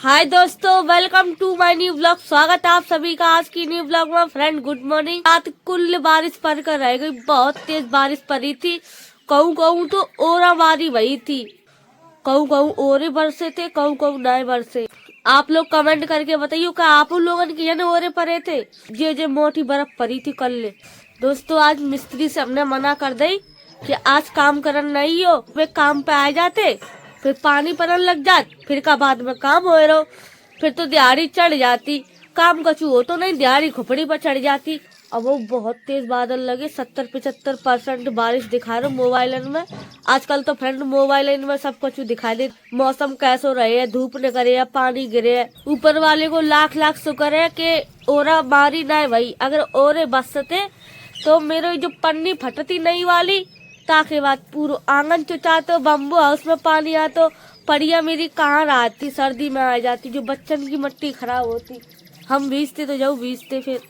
हाय दोस्तों, welcome to my new blog. स्वागत है आप सभी का आज की न्यू ब्लॉग में। Friend good morning. रात कुल बारिश पड़ कर रह गई, बहुत तेज बारिश पड़ी थी। कहूँ कहूँ तो ओलाबारी वही थी, कहूँ कहूँ ओरे बरसे थे, कहूँ कहूँ नए बरसे। आप लोग कमेंट करके बताइए कि आप लोगों के यहाँ ओरे पड़े थे। जे मोटी बर्फ पड़ी थी कल। दोस्तों आज मिस्त्री से हमने मना कर दी कि आज काम करन नहीं हो। वे काम पे आ जाते, फिर पानी पड़न लग जात, फिर का बाद में काम हो रहो, फिर तो दिहाड़ी चढ़ जाती। काम कछु हो तो नहीं, दिहाड़ी खोपड़ी पर चढ़ जाती। अब वो बहुत तेज बादल लगे, 70-75% बारिश दिखा रहे मोबाइल में। आजकल तो फ्रेंड मोबाइल में सब कुछ दिखाई दे, मौसम कैसो रहे है, धूप निकले है, पानी गिरे है। ऊपर वाले को लाख लाख शुक्र है कि ओरा मारी ना है भाई। अगर ओरे बसते तो मेरे जो पन्नी फटती नहीं वाली, ताकि बात पूरा आंगन चुचातो, बम्बू हाउस में पानी आतो, पड़िया मेरी कहाँ रहती, सर्दी में आ जाती, जो बच्चन की मिट्टी खराब होती। हम भीजते तो जाओ भीजते। फिर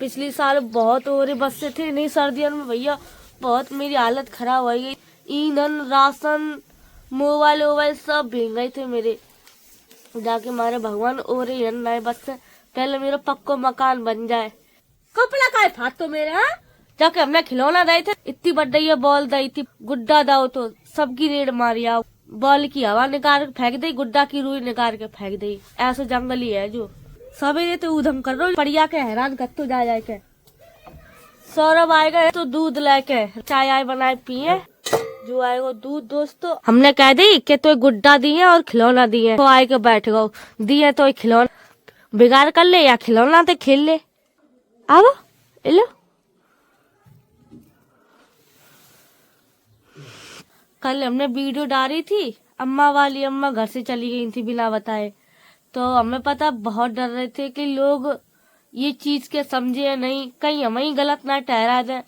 पिछले साल बहुत ओरे बसते थे नहीं सर्दियों में भैया, बहुत मेरी हालत खराब हो गई। ईंधन, राशन, मोबाइल वोबाइल सब भीग गए थे मेरे। जाके मारे भगवान ओरे नए बस से पहले मेरा पक्को मकान बन जाए। कपड़ा का फाट तो मेरे, हाँ जाके हमने खिलौना दे थे, इतनी बड़ी बॉल दी थी, गुड्डा दाओ तो सबकी रेड मारी आओ। बॉल की हवा निकाल के फेंक दी, गुड्डा की रुई निकाल के फेंक दी। ऐसा जंगली है जो सवेरे तो उधम कर रो पड़िया के हैरान कर तो जा जाए के। सौरभ आएगा तो दूध लेके चाय आय बनाए पिए, जो आएगा दूध। दोस्तों हमने कह दी कि तो गुड्डा दिए और खिलौना दिए, तो आए के बैठ गो दिए तो खिलौना बिगाड़ कर ले या खिलौना तो खेल ले। आओ लो, कल हमने वीडियो डाली थी, अम्मा वाली अम्मा घर से चली गई थी बिना बताए। तो हमें पता बहुत डर रहे थे कि लोग ये चीज के समझे या नहीं, कहीं हमें ही गलत ना ठहरा दे।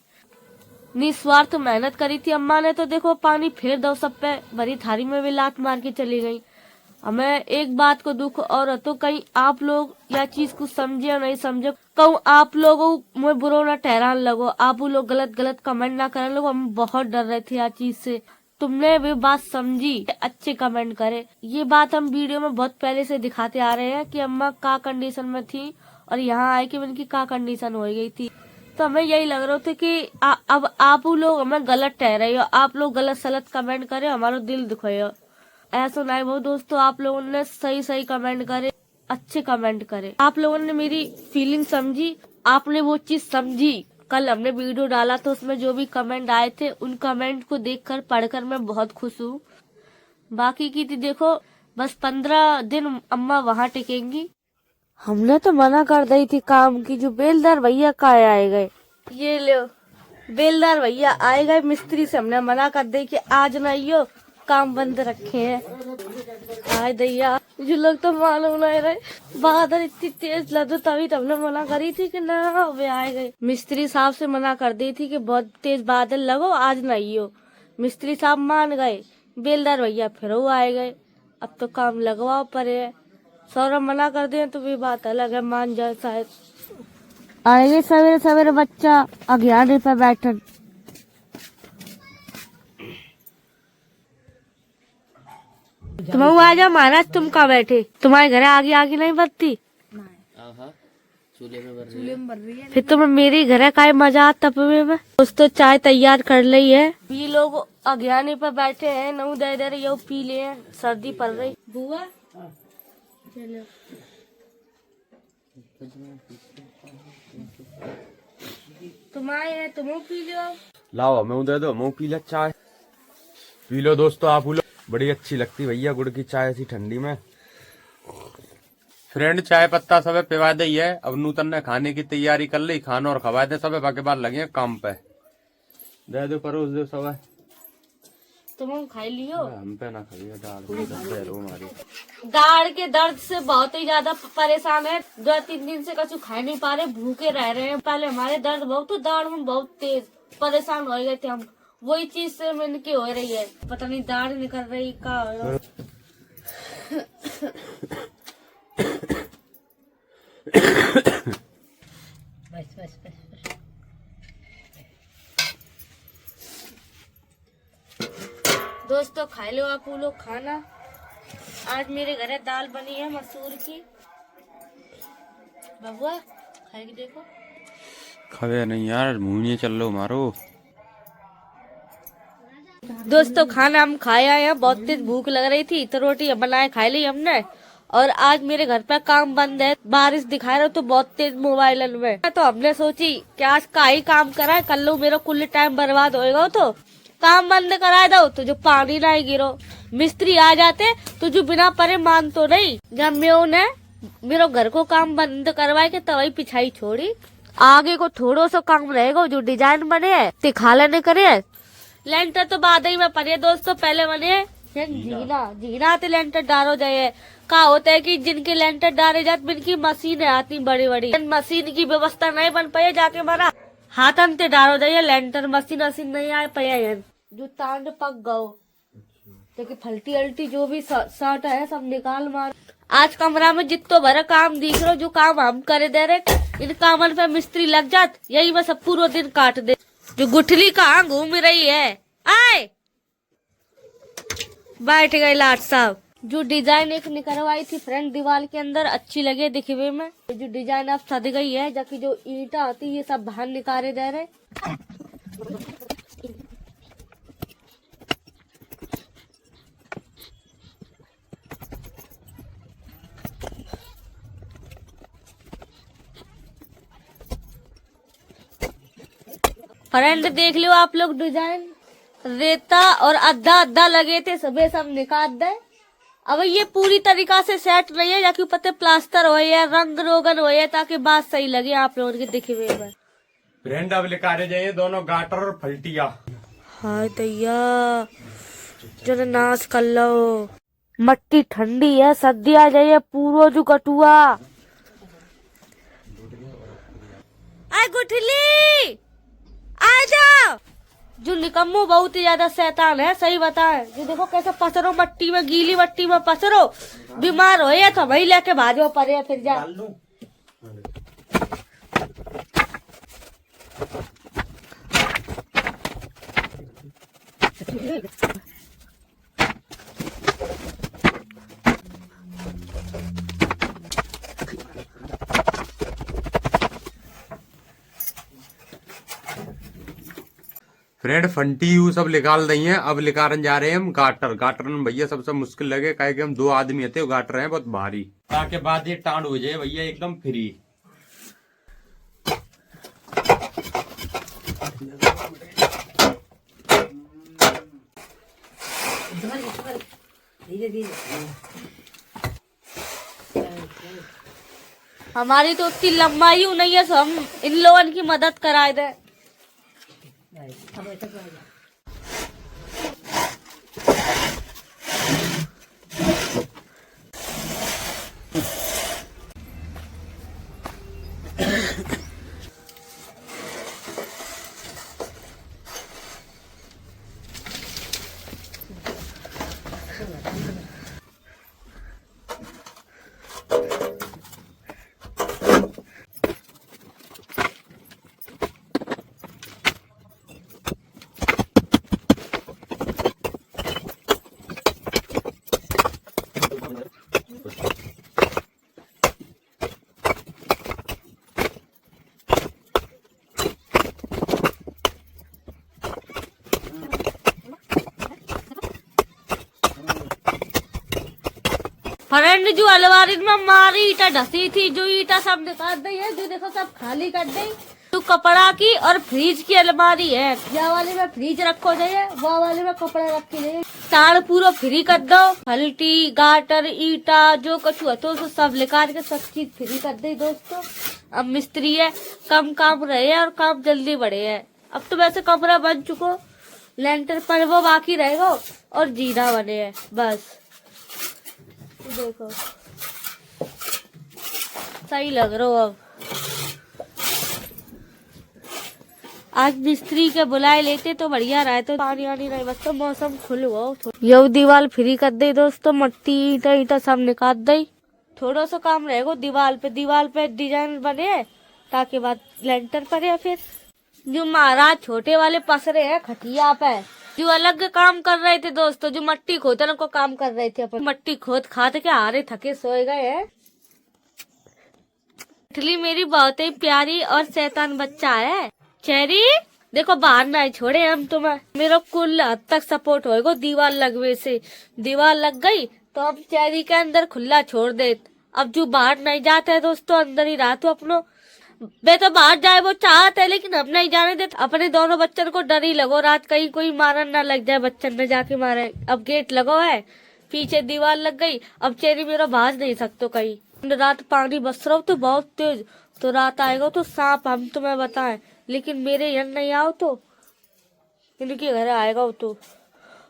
निस्वार्थ मेहनत करी थी अम्मा ने, तो देखो पानी फेर दो सब पे, भरी थारी में भी लात मार के चली गई। हमें एक बात को दुख और तो कहीं आप लोग या चीज को समझे या नहीं समझे, कहूँ आप लोगों में बुरा ना ठहरान लगो, आप लोग गलत गलत कमेंट ना करने लगो। हम बहुत डर रहे थे यार चीज से। तुमने भी बात समझी, अच्छे कमेंट करे। ये बात हम वीडियो में बहुत पहले से दिखाते आ रहे हैं कि अम्मा का कंडीशन में थी और यहाँ आए कि उनकी का कंडीशन हो गई थी। तो हमें यही लग रहा था कि अब आप लोग हमें गलत ठहरे हो, आप लोग गलत सलत कमेंट करे, हमारा दिल दुखाए। ऐसा नहीं वो दोस्तों, आप लोगों ने सही सही कमेंट करे, अच्छे कमेंट करे। आप लोगों ने मेरी फीलिंग समझी, आपने वो चीज समझी। कल हमने वीडियो डाला तो उसमें जो भी कमेंट आए थे, उन कमेंट को देखकर पढ़कर मैं बहुत खुश हूँ। बाकी की थी देखो, बस 15 दिन अम्मा वहाँ टिकेंगी। हमने तो मना कर दी थी काम की, जो बेलदार भैया का आए गए। ये लो बेलदार भैया आए गए, मिस्त्री से हमने मना कर दी कि आज नहीं हो, काम बंद रखे हैं। हाय दैया, जो लोग तो मालूम नहीं रहे, बादल इतनी तेज लदो तभी तो हमने मना करी थी कि ना वे आए गए। मिस्त्री साहब से मना कर दी थी कि बहुत तेज बादल लगो आज नहीं हो। मिस्त्री साहब मान गए, बेलदार भैया फिर वो आए गए। अब तो काम लगवाओ पड़े। सौरभ मना कर दे तो भी बात अलग है, मान जाए शायद। आएंगे सवेरे सवेरे बच्चा अज्ञान पे बैठन। तुम आ जाओ महाराज, तुम कहाँ बैठे, तुम्हारे घर आगे आगे नहीं बढ़ती, चूल्हे में भर रही है। फिर तुम्हें मेरी घर का मजा तपवे में। कुछ तो चाय तैयार कर ली है, ये लोग अज्ञानी पे बैठे हैं, नऊ दे दे रही पी ले, सर्दी पड़ रही। बुआ चलो तुम आए हैं, तुम पी लो। लाओ मैं दे दो, मैं पी ले चाय। पी लो दोस्तों आप लोग, बड़ी अच्छी लगती भैया गुड़ की चाय ऐसी ठंडी में। फ्रेंड चाय पत्ता सब पिवा दी है। अब नूतन ने खाने की तैयारी कर ली, खाना और खवा दे सब, बाकी बार लगे काम पे। दे दो परोस दो सब। तुम खाई लियो, हम पे ना खाइए, दाल हमारी दाढ़ के दर्द से बहुत ही ज्यादा परेशान है। 2-3 दिन से कुछ खा नहीं पा रहे, भूखे रह रहे हैं। पहले हमारे दर्द बहुत, तो दाढ़ में बहुत तेज परेशान हो गए थे हम, वही चीज से इनकी हो रही है, पता नहीं दाढ़ निकल रही का। बस बस बस दोस्तों खा लो आप लोग खाना। आज मेरे घर दाल बनी है मसूर की। बबुआ खाएगी देखो। खबे नहीं यार, मुंह नहीं चल लो मारो। दोस्तों खाना हम खाए आए हैं, बहुत तेज भूख लग रही थी तो रोटी बनाए खा ली हमने। और आज मेरे घर पे काम बंद है, बारिश दिखा रहा तो बहुत तेज मोबाइल में, तो हमने सोची कि आज का ही काम कराए, कल लो मेरा कुल टाइम बर्बाद होएगा तो काम बंद करा दो तो जो पानी ना गिरो। मिस्त्री आ जाते तो जो बिना परे मान तो नहीं। जब मैं ने मेरे घर को काम बंद करवाए के तभी पिछाई छोड़ी। आगे को थोड़ो सा काम रहेगा, जो डिजाइन बने है दिखा लेने करे। लेंटर तो बाद ही में पड़े दोस्तों, पहले बने जीना आते लेंटर डालो जाए। का होता है कि जिनके लेंटर डाले जाते जिनकी मशीन आती बड़ी बड़ी, मशीन की व्यवस्था नहीं बन पाई जाके हमारा हाथ अंते डालो जाइए लेंटर। मशीन नहीं आए पाया जो तांड पक गो, क्योंकि फलटी अल्टी जो भी शर्ट है सब निकाल मार। आज कमरा में जितो भरा काम दिख रहा, जो काम हम करे दे रहे इन कामन पे मिस्त्री लग जात, यही मैं सब पूरा दिन काट दे। जो गुठली कहाँ घूम रही है, आए बैठ गए लाट साहब। जो डिजाइन एक निकलवाई थी फ्रंट दीवार के अंदर, अच्छी लगे दिखने में। जो डिजाइन अब सद गई है, जबकि जो ईंटा आती है सब बाहर निकाले जा रहे। फ्रेंड देख लो आप लोग, डिजाइन रेता और अद्धा लगे थे, सब निकाल दे। अब ये पूरी तरीका से सेट नहीं है, जाकि पते प्लास्टर हो या रंग रोगन हो या, ताकि बात सही लगे आप लोगों के दिखे में। फ्रेंड अब लेकर जाइए दोनों गाटर और फल्टिया। हाय दैया जो नाश कर लो। मट्टी ठंडी है, सर्दी आ जाइए पूरो जो कटुआ। आए गुठली आ जाओ। जो निकम्मो बहुत ही ज्यादा शैतान है, सही बताए। जो देखो कैसे पसरो मट्टी में, गीली मट्टी में पसरो, बीमार हो या तो वही लेके भाजो परे फिर जा। फ्रेंड फंटी यू सब निकाल रही हैं। अब निकालने जा रहे हैं हम गाटर। गाटर में भैया सबसे मुश्किल लगे, काहे कि हम 2 आदमी थे, गाटर हैं बहुत भारी। ताकि बाद ये टांड हो जाए भैया एकदम फ्री। हमारी तो उतनी लंबाई नहीं है, तो हम इन लोगों की मदद कराए दे। फ्रेंड जो अलमारी में हमारी ईटा ढसी थी, जो ईटा सब निकाल दी है, जो देखो सब खाली कर दी। तो कपड़ा की और फ्रिज की अलमारी है, यह वाले में फ्रिज रखो जाइए, वो वाले में कपड़ा रखे जाइए। तार पूरा फ्री कर दो, फल्टी गाटर ईटा जो कछु है तो सब निकाल के सब चीज फ्री कर दे दोस्तों। अब मिस्त्री है, कम काम रहे और काम जल्दी बढ़े है। अब तो वैसे कमरा बन चुको, लेंटर पर वो बाकी रहेगा और जीना बने है बस। देखो सही लग रहा हो। अब आज मिस्त्री के बुलाए लेते तो बढ़िया रहे, तो पानी वानी नहीं, बस तो मौसम खुल हुआ। यह दीवार फ्री कर दे दोस्तों, मट्टी ईटा ईटा सब निकाल दे। थोड़ा सा काम रहेगा दीवार पे डिजाइन बने, ताकि बाद लेंटर पड़े। फिर जो महाराज छोटे वाले पसरे हैं खटिया पे, जो अलग काम कर रहे थे दोस्तों, जो मट्टी खोदने को काम कर रहे थे, अपन मट्टी खोद खाद के हारे थके सोए गए हैं। इटली मेरी बहुत ही प्यारी और शैतान बच्चा है। चेरी देखो बाहर ना छोड़े हम तुम्हें, मेरा कुल हद तक सपोर्ट होएगा। दीवार लगवे से दीवार लग गई तो हम चेरी के अंदर खुला छोड़ दे। अब जो बाहर नहीं जाते है दोस्तों, अंदर ही रहा तो अपनो वे तो बाहर जाए वो चाहते है, लेकिन हम नहीं जाने देते। अपने दोनों बच्चन को डर ही लगो, रात कहीं कोई मारन ना लग जाए, बच्चन में जाके मारे। अब गेट लगो है, पीछे दीवार लग गई, अब चेरी मेरा भाज नहीं सकते कहीं। रात पानी बरस रहा हो तो बहुत तेज, तो रात आएगा तो सांप हम तुम्हें बताएं, लेकिन मेरे यहाँ नहीं आओ तो इनके घर आएगा। तो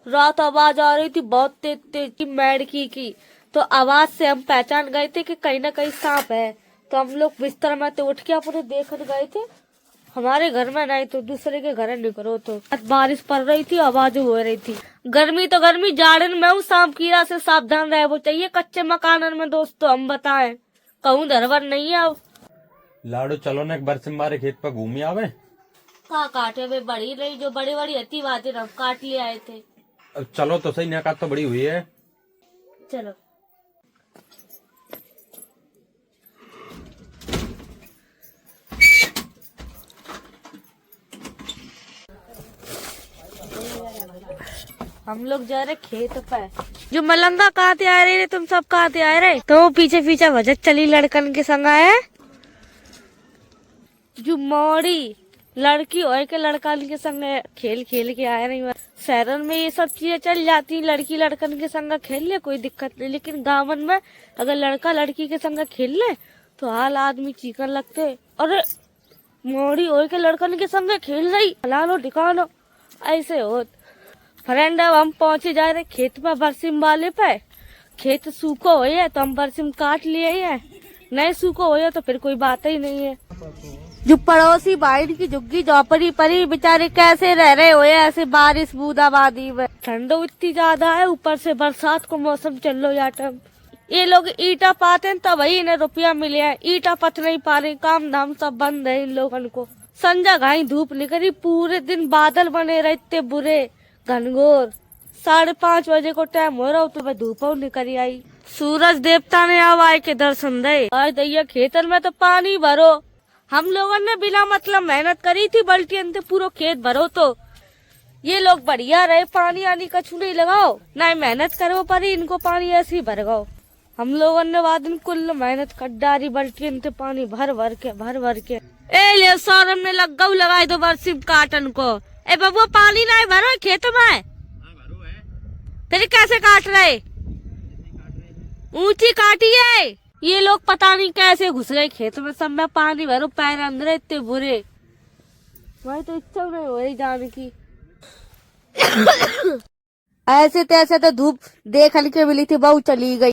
रात आवाज आ रही थी बहुत तेज तेज मेढकी की, तो आवाज से हम पहचान गए थे कि कहीं ना कहीं सांप है। तो हम लोग बिस्तर में तो उठ के अपने देखने गए थे, हमारे घर में नहीं तो दूसरे के घर निकलो। तो बारिश पड़ रही थी, आवाज हो रही थी। गर्मी तो गर्मी, जाड़न में हूँ, सांप कीड़ा से सावधान रहे वो चाहिए कच्चे मकान में दोस्तों। हम बताएं कहूँ धरवर नहीं है। अब लाडो चलो ना एक बार से हमारे खेत पर घूमी आवे। कहाँ काटे वे बड़ी रही, जो बड़ी बड़ी हती बातें हम काट ले आए थे। अब चलो तो सही, ना तो बड़ी हुई है। चलो हम लोग जा रहे खेत पे। जो मलंगा कहाँ से आ रहे, तुम सब कहाँ से आ रहे? तो पीछे पीछे वजह चली लड़कन के संग आए। जो मोड़ी लड़की हो के लड़कन के संग खेल खेल के आए नहीं। शहरन में ये सब चीजें चल जाती, लड़की लड़कन के संग खेल ले कोई दिक्कत नहीं, लेकिन गाँवन में अगर लड़का लड़की के संग खेल ले तो हाल आदमी चीखन लगते। अरे मोड़ी हो के लड़कन के संग खेल रही, हलालो ढिकानो ऐसे हो। फ्रेंड अब हम पहुंचे जा रहे खेत पे, बरसिम वाले पे। खेत सूखो हो है तो हम बरसिम काट लिए है, नहीं सूखो हो है तो फिर कोई बात ही नहीं है। जो पड़ोसी भाई की झुग्गी झोपड़ी परी बेचारे कैसे रह रहे हो ऐसे बारिश बूंदाबांदी में। ठंडो इतनी ज्यादा है, ऊपर से बरसात को मौसम चल लो या टाइम। ये लोग ईटा पाते हैं तब वही इन्हें रुपया मिले है, ईटा पथ नहीं पा रहे, काम धाम सब बंद है इन लोगों को। संजा घाई धूप निकली, पूरे दिन बादल बने रहे इतने बुरे घनघोर। 5:30 बजे को टाइम हो रहा तो वह धूप निकल आई। सूरज देवता ने अब आए के दर्शन दे। आज दैया खेतन में तो पानी भरो। हम लोगों ने बिना मतलब मेहनत करी थी, बल्टियन से पूरा खेत भरो। तो ये लोग बढ़िया रहे, पानी आनी कछु नहीं लगाओ, ना मेहनत करो पर इनको पानी ऐसे ही भर गो। हम लोगों ने बाद में कुल मेहनत कर डारी, बल्टियन से पानी भर भर के। ए ले सौरभ ने लगाई दो बरसिम काटन को। ए बबुआ पानी नहीं भरो खेत में, फिर कैसे काट रहे? ऊंची काटी है। ये लोग पता नहीं कैसे घुस गए खेत में, सब में पानी भरो, पैर अंदर इतने बुरे। भाई तो इच्छा नहीं हो रही जाने की। ऐसे तैसे तो धूप देखने के मिली थी, बहु चली गई।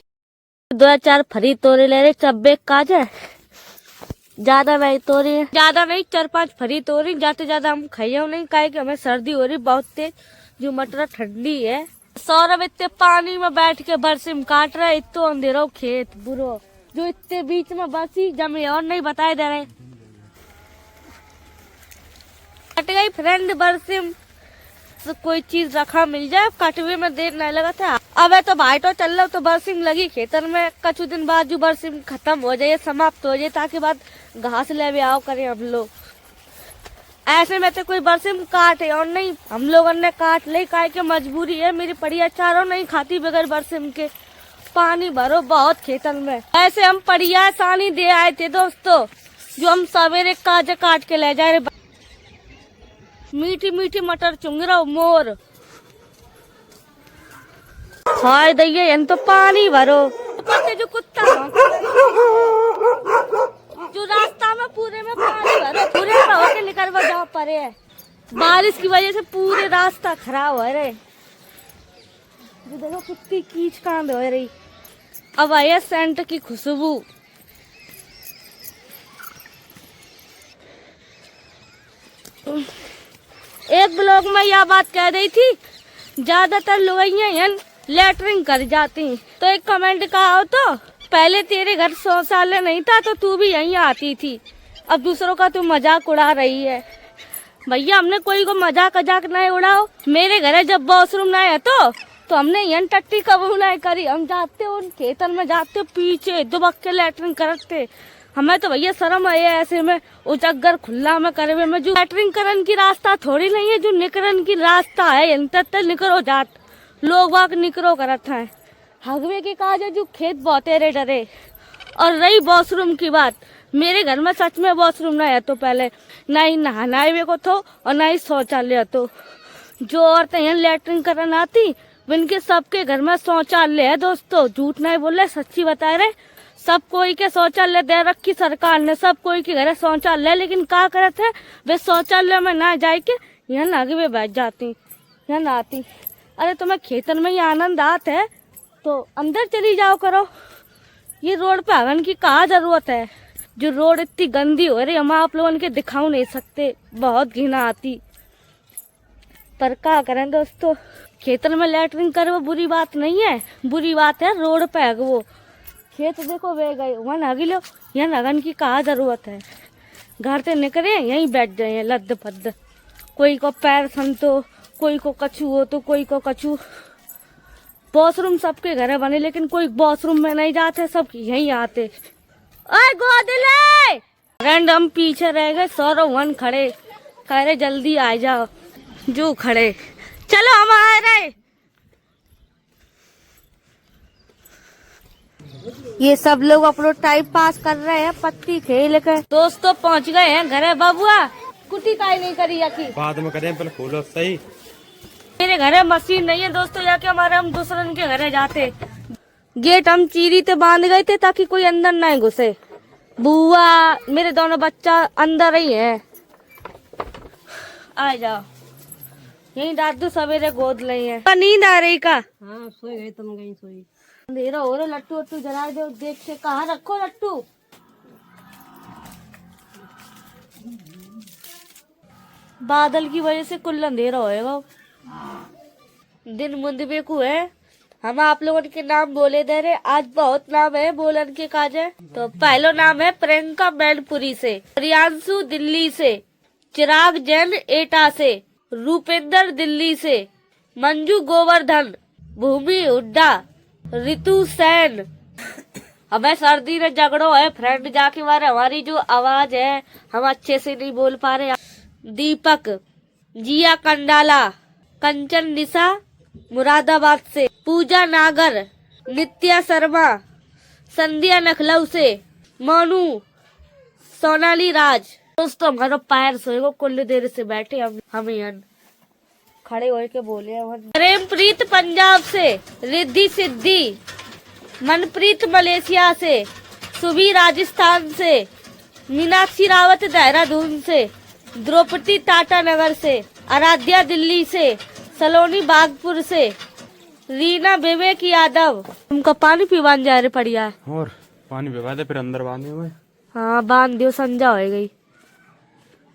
2-4 फरी तोड़े ले रहे, 26 काज है, ज्यादा नहीं तोड़ी, ज्यादा नहीं 4-5 फरी तोड़ी। जाते ज्यादा हम खाइयो नहीं, काहे कि हमें सर्दी हो रही बहुत तेज, जो मटर ठंडी है। सौरभ इतने पानी में बैठ के बरसिम काट रहे, इतो अंधेरो खेत बुरो, जो इतने बीच में बसी जमी और नहीं बताए दे रहे। कट गई फ्रेंड बरसिम, तो कोई चीज रखा मिल जाए, कटवे में देर नहीं लगा था। अब तो भाई तो चल रहा तो बरसिम लगी खेतर में, कुछ दिन बाद जो बरसिम खत्म हो जाए, समाप्त हो जाए, ताकि बाद घास ले भी आओ करें हम लोग। ऐसे में तो कोई बरसिम काटे और नहीं, हम लोगों ने काट ले, काहे के मजबूरी है। मेरी पड़िया चारों नहीं खाती बगैर बरसिम के। पानी भरो बहुत खेतन में। ऐसे हम पड़िया सानी दे आए थे दोस्तों, जो हम सवेरे काजे काट के ले जा रहे। मीठी मीठी मटर चुंग रहा मोर। हाय दैया यन तो पानी भरो। जो कुत्ता जो रास्ता में पूरे में पानी भरो, पूरे में होके निकल वो जहाँ परे है। बारिश की वजह से पूरे रास्ता खराब हो रहे। जो देखो कुत्ती कीच कांद हो रही। अब आया सेंट की खुशबू। एक ब्लॉग में यह बात कह रही थी, ज्यादातर लोग यहाँ लेटरिंग कर जाती, तो एक कमेंट कहा तो पहले तेरे घर शौचालय नहीं था तो तू भी यहीं आती थी, अब दूसरों का तू मजाक उड़ा रही है। भैया हमने कोई को मजाक नहीं उड़ाओ। मेरे घर जब वॉशरूम ना है तो हमने यन टट्टी कबू नहीं करी। हम जाते उन खेतन में जाते पीछे दुबक के लैटरिन करते। हमें तो भैया शर्म है ऐसे में उचगर खुला में करे में जो लैटरिन करन की रास्ता थोड़ी नहीं है, जो निकरन की रास्ता है यंत्र निकरो जात लोग वाक निकरो करत है। हगवे के काज है जो खेत बोते रे डरे। और रही वॉशरूम की बात, मेरे घर में सच में वॉशरूम ना है तो पहले ना ही नहाना को तो और ना ही शौचालय तो। जो औरतें यहाँ लैटरिन करन आती इनके सबके घर में शौचालय है दोस्तों। झूठ नहीं बोल रहे, सच्ची बता रहे। सब कोई के शौचालय दे रखी सरकार ने, सब कोई के घर शौचालय। लेकिन क्या करते है वे शौचालय में ना जाए के यहाँ नागे में बैठ जाती, यहाँ नहाती। अरे तुम्हें खेतन में ही आनंद आते है तो अंदर चली जाओ करो। ये रोड पे आगन की कहाँ जरूरत है। जो रोड इतनी गंदी हो रही हम आप लोगों के दिखाओ नहीं सकते, बहुत घिना आती। पर क्या करें दोस्तों, खेतन में लैटरिन करे वो बुरी बात नहीं है, बुरी बात है रोड पे है वो। खेत देखो वे गए वहाँ नगी लो, यहाँ नगन की कहाँ जरूरत है। घर से निकले यहीं बैठ जाए लद्द पद्द। कोई को पैर संतो, कोई को कछू हो तो कोई को कछू। वॉशरूम सबके घर बने लेकिन कोई वॉशरूम में नहीं जाते, सब यहीं आते। ओए गोदले फ्रेंड हम पीछे रह गए, सौरव वन खड़े कह रहे जल्दी आ जाओ। जो खड़े चलो हम आ रहे। ये सब लोग अपना टाइम पास कर रहे हैं पत्ती खेल के। दोस्तों पहुंच गए हैं घरे। बबुआ कुटी काई नहीं करी यकी बाद में करें पहले खोलो सही। मेरे घरे मशीन नहीं है दोस्तों, जाके हमारे हम दूसरन के घरे जाते। गेट हम चीरी ते बांध गए थे ताकि कोई अंदर ना घुसे। बुआ मेरे दोनों बच्चा अंदर ही है। आ जाओ यही दादू सवेरे गोद ली है। नींद आ रही का? हाँ सोई गई, तुम गई सोई। अंधेरा हो रहा, लट्टू वट्टू जला दो देख के। कहाँ रखो लट्टू? बादल की वजह से कुल अंधेरा होएगा। दिन मुंदबे को है। हम आप लोगों के नाम बोले दे रहे। आज बहुत नाम है बोलन के काज है। तो पहला नाम है प्रियंका मैनपुरी से, प्रियांशु दिल्ली से, चिराग जैन एटा से, रूपेंद्र दिल्ली से, मंजू गोवर्धन, भूमि हुड्डा, रितु सैन। हमें सर्दी में झगड़ो है फ्रेंड जाके मारे, हमारी जो आवाज है हम अच्छे से नहीं बोल पा रहे। दीपक, जिया कंडाला, कंचन निशा मुरादाबाद से, पूजा नागर, नित्या शर्मा, संध्या नखलऊ से, मोनू, सोनाली राज। दोस्तों हमारा पैर सोएगो कुल देर से बैठे हम यहाँ खड़े हो के बोले। प्रेमप्रीत पंजाब से, रिद्धि सिद्धि, मनप्रीत मलेशिया से, सुबी राजस्थान से, मीनाक्षी रावत देहरादून से, द्रौपदी टाटा नगर से, आराध्या दिल्ली से, सलोनी बागपुर से, रीना विवेक यादव। उनका पानी पीवान जा रहे पड़िया है। और पानी भिगा दे फिर अंदर बांधे हुए। हाँ बांध दियो, संजा हो गई।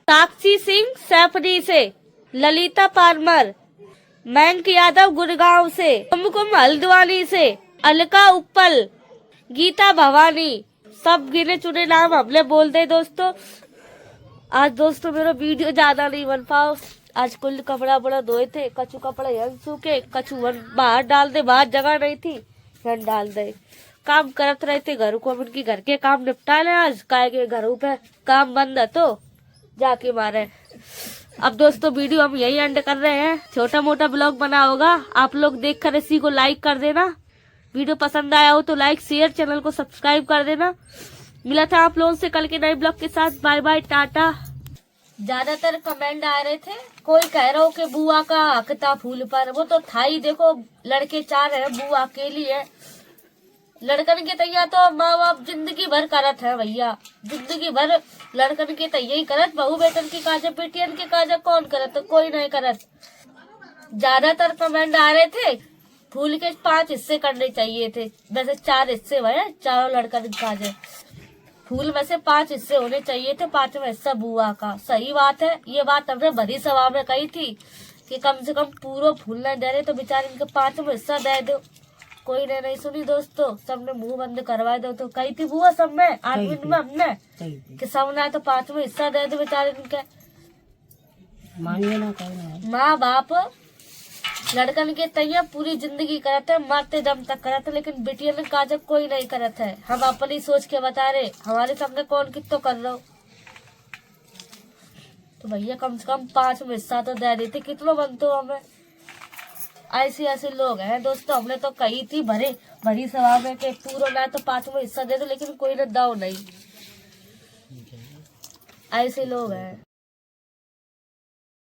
साक्षी सिंह सैफरी से, ललिता पारमर, मयंक यादव गुड़गांव से, कुमकुम हल्द्वानी से, अलका उप्पल, गीता भवानी। सब गिने चुने नाम हमने बोल दे दोस्तों। आज दोस्तों मेरा वीडियो ज्यादा नहीं बन पाओ। आज कुल कपड़ा बड़ा धोए थे, कछु कपड़ा यहाँ सूखे, कछु बाहर डाल दे, बाहर जगह नहीं थी यहाँ डाल दे। काम करते रहे थे घर को, उनकी घर के काम निपटा ले। आज काय के घरों पे काम बंद है तो जाके मारे। अब दोस्तों वीडियो हम यही एंड कर रहे हैं। छोटा मोटा ब्लॉग बना होगा, आप लोग देख कर इसी को लाइक कर देना। वीडियो पसंद आया हो तो लाइक शेयर, चैनल को सब्सक्राइब कर देना। मिला था आप लोगों से कल के नए ब्लॉग के साथ। Bye bye, tata. ज्यादातर कमेंट आ रहे थे, कोई कह रहा हो कि बुआ का हक था फूल पर, वो तो था ही। देखो लड़के 4 है, बुआ अकेली है। लड़कन के तैया तो माँ बाप जिंदगी भर करत है भैया, जिंदगी भर लड़कन के तैया ही करत। बहू बेटन की काजा, बेटियन के काजा कौन करत? कोई नहीं करत। ज्यादातर कमेंट आ रहे थे फूल के 5 हिस्से करने चाहिए थे, वैसे 4 हिस्से हुए चारों लड़कन के काजे। फूल में से 5 हिस्से होने चाहिए थे, 5वां हिस्सा बुआ का। सही बात है, ये बात हमने भरी सभा में कही थी कि कम से कम पूरा फूल न दे रहे तो बेचारे इनके 5वां हिस्सा दे दो। कोई ने नहीं सुनी दोस्तों, सबने मुंह बंद करवा दो। तो कही थी बुआ सब में 8 मिनट में हमने कि सब ना तो 5वां हिस्सा दे दो बेचारे इनके। मानिए ना कहना माँ बाप लड़कन के तैया पूरी जिंदगी करत है, मरते दम तक करत है, लेकिन बेटियन ने काज कोई नहीं करत है। हम अपनी सोच के बता रहे, हमारे सामने कौन कितो कर रहा हो। तो भैया कम से कम 5 में हिस्सा तो दे देते, कितनो बनते हो हमें। ऐसे ऐसे लोग हैं दोस्तों, हमने तो कही थी भरी सभा में कि पूरा ना तो 5 में हिस्सा दे दो, लेकिन कोई ने दाव नहीं। ऐसे लोग हैं।